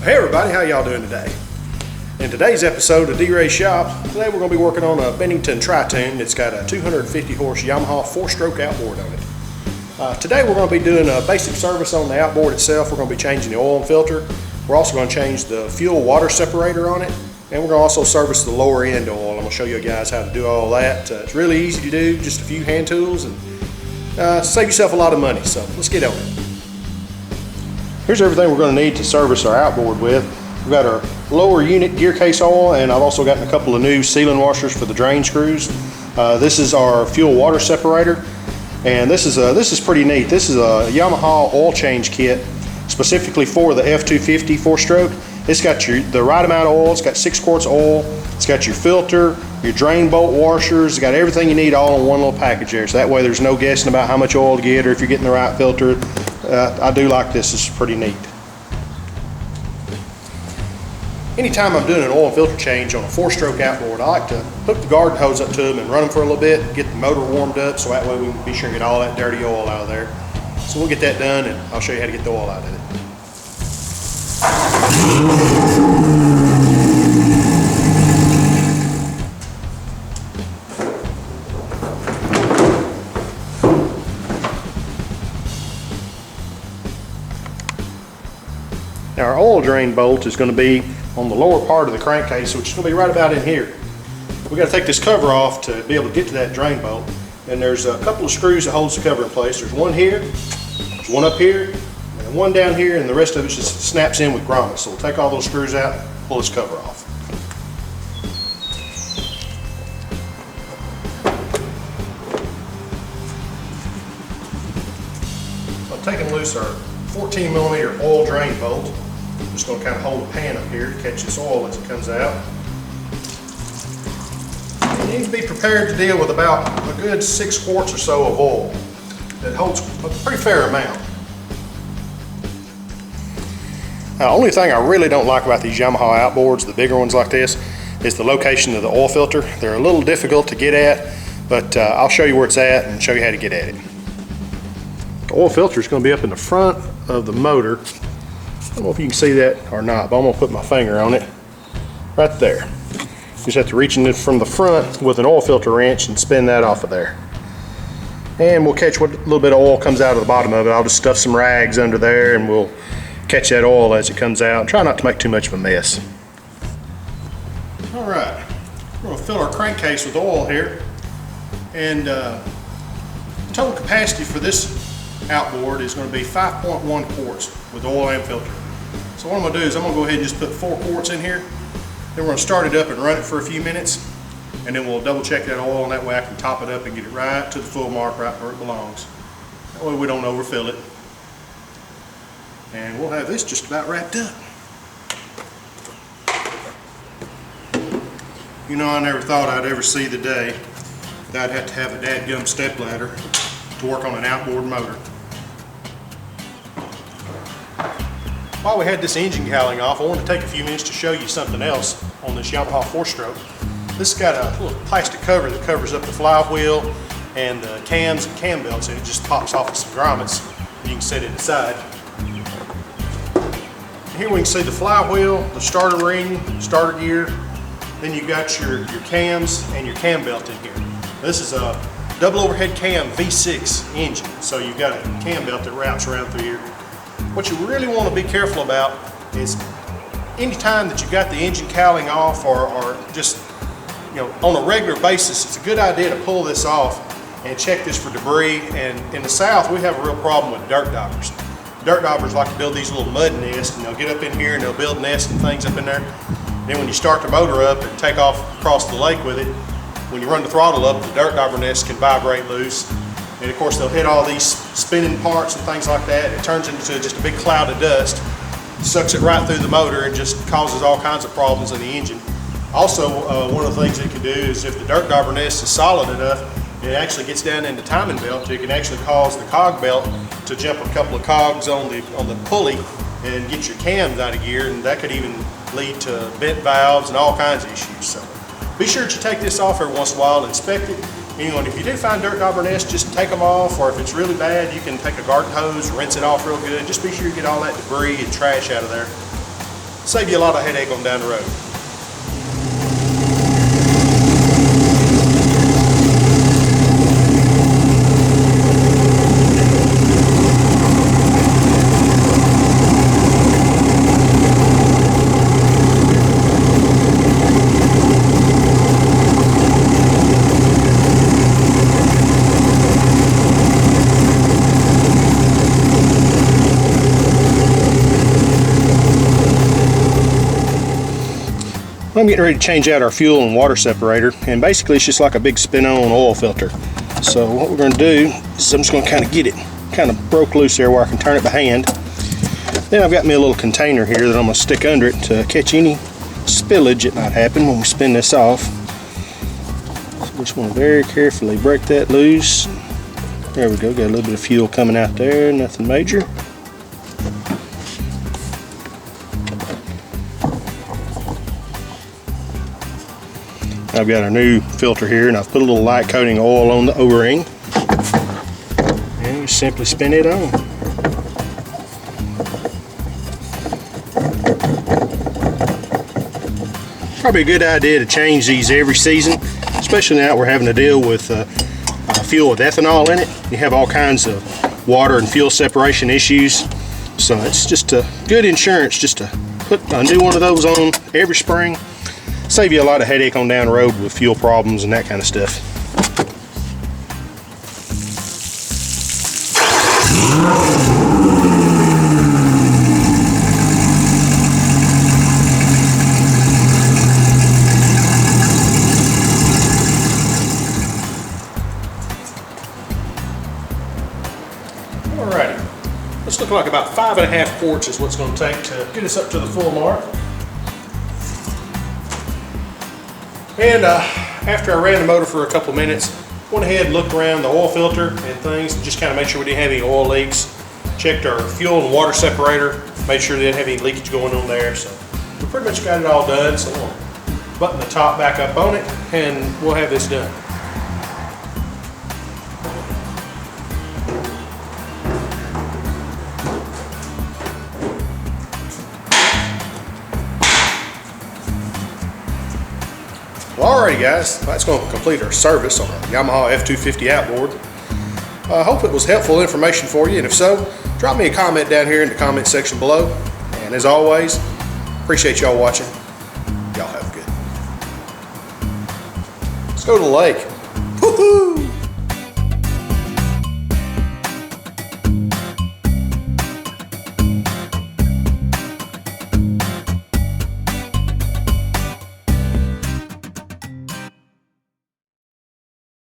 Hey everybody, how y'all doing today? In today's episode of D-Ray's Shop, today we're going to be working on a Bennington Tri-Tune. It's got a 250 horse Yamaha 4-stroke outboard on it. Today we're going to be doing a basic service on the outboard itself. We're going to be changing the oil and filter. We're also going to change the fuel water separator on it. And we're going to also service the lower end oil. I'm going to show you guys how to do all that. It's really easy to do, just a few hand tools, and save yourself a lot of money. So let's get on it. Here's everything we're going to need to service our outboard with. We've got our lower unit gear case oil, and I've also gotten a couple of new sealing washers for the drain screws. This is our fuel water separator, and this is pretty neat. This is a Yamaha oil change kit specifically for the F250 4-stroke. It's got the right amount of oil. It's got 6 quarts of oil. It's got your filter, your drain bolt washers. It's got everything you need all in one little package there. So that way there's no guessing about how much oil to get or if you're getting the right filter. I do like this. It's pretty neat. Anytime I'm doing an oil and filter change on a 4-stroke outboard, I like to hook the garden hose up to them and run them for a little bit, get the motor warmed up, so that way we can be sure to get all that dirty oil out of there. So we'll get that done, and I'll show you how to get the oil out of it. Now our oil drain bolt is going to be on the lower part of the crankcase, which is going to be right about in here. We've got to take this cover off to be able to get to that drain bolt. And there's a couple of screws that holds the cover in place. There's one here, there's one up here, and one down here, and the rest of it just snaps in with grommets. So we'll take all those screws out, pull this cover off. So I'm taking loose our 14mm oil drain bolt. I'm just going to kind of hold the pan up here to catch this oil as it comes out. And you need to be prepared to deal with about a good 6 quarts or so of oil. That holds a pretty fair amount. Now, the only thing I really don't like about these Yamaha outboards, the bigger ones like this, is the location of the oil filter. They're a little difficult to get at, but I'll show you where it's at and show you how to get at it. The oil filter is going to be up in the front of the motor. I don't know if you can see that or not, but I'm going to put my finger on it right there. You just have to reach in from the front with an oil filter wrench and spin that off of there. And we'll catch what little bit of oil comes out of the bottom of it. I'll just stuff some rags under there and we'll catch that oil as it comes out. Try not to make too much of a mess. All right, we're going to fill our crankcase with oil here. And total capacity for this outboard is going to be 5.1 quarts with oil and filter. So what I'm going to do is I'm going to go ahead and just put 4 quarts in here. Then we're going to start it up and run it for a few minutes, and then we'll double check that oil, and that way I can top it up and get it right to the full mark, right where it belongs. That way we don't overfill it. And we'll have this just about wrapped up. You know, I never thought I'd ever see the day that I'd have to have a dadgum stepladder to work on an outboard motor. While we had this engine cowling off, I wanted to take a few minutes to show you something else on this Yamaha 4-stroke. This has got a little plastic cover that covers up the flywheel and the cams and cam belts, and it just pops off with some grommets. You can set it aside. Here we can see the flywheel, the starter ring, starter gear. Then you've got your cams and your cam belt in here. This is a double overhead cam V6 engine, so you've got a cam belt that wraps around through here. What you really want to be careful about is any time that you've got the engine cowling off or just, you know, on a regular basis, it's a good idea to pull this off and check this for debris. And in the South, we have a real problem with dirt daubers. Dirt daubers like to build these little mud nests, and they'll get up in here and they'll build nests and things up in there. Then when you start the motor up and take off across the lake with it, when you run the throttle up, the dirt dauber nest can vibrate loose. And of course they'll hit all these spinning parts and things like that. It turns into just a big cloud of dust, sucks it right through the motor, and just causes all kinds of problems in the engine. Also, one of the things it can do is if the dirt dauber nest is solid enough, it actually gets down in the timing belt. It can actually cause the cog belt to jump a couple of cogs on the pulley and get your cams out of gear, and that could even lead to bent valves and all kinds of issues. So be sure that you take this off every once in a while and inspect it. And if you do find dirt dauber nests, just take them off, or if it's really bad, you can take a garden hose, rinse it off real good. Just be sure you get all that debris and trash out of there. Save you a lot of headache on down the road. I'm getting ready to change out our fuel and water separator, and basically it's just like a big spin-on oil filter. So what we're going to do is I'm just going to kind of get it kind of broke loose there where I can turn it by hand. Then I've got me a little container here that I'm going to stick under it to catch any spillage that might happen when we spin this off. So just want to very carefully break that loose. There we go, got a little bit of fuel coming out there, nothing major. I've got our new filter here, and I've put a little light coating oil on the O-ring, and we simply spin it on. Probably a good idea to change these every season, especially now we're having to deal with fuel with ethanol in it. You have all kinds of water and fuel separation issues, so it's just a good insurance just to put a new one of those on every spring. Save you a lot of headache on down the road with fuel problems and that kind of stuff. Alrighty, this looks like about 5.5 quarts is what's going to take to get us up to the full mark. And after I ran the motor for a couple minutes, went ahead and looked around the oil filter and things, just kind of made sure we didn't have any oil leaks. Checked our fuel and water separator, made sure they didn't have any leakage going on there. So we pretty much got it all done. So we'll button the top back up on it and we'll have this done. Well, alrighty guys, that's going to complete our service on our Yamaha F250 Outboard. I hope it was helpful information for you, and if so, drop me a comment down here in the comment section below. And as always, appreciate y'all watching. Y'all have a good. Let's go to the lake. Woohoo!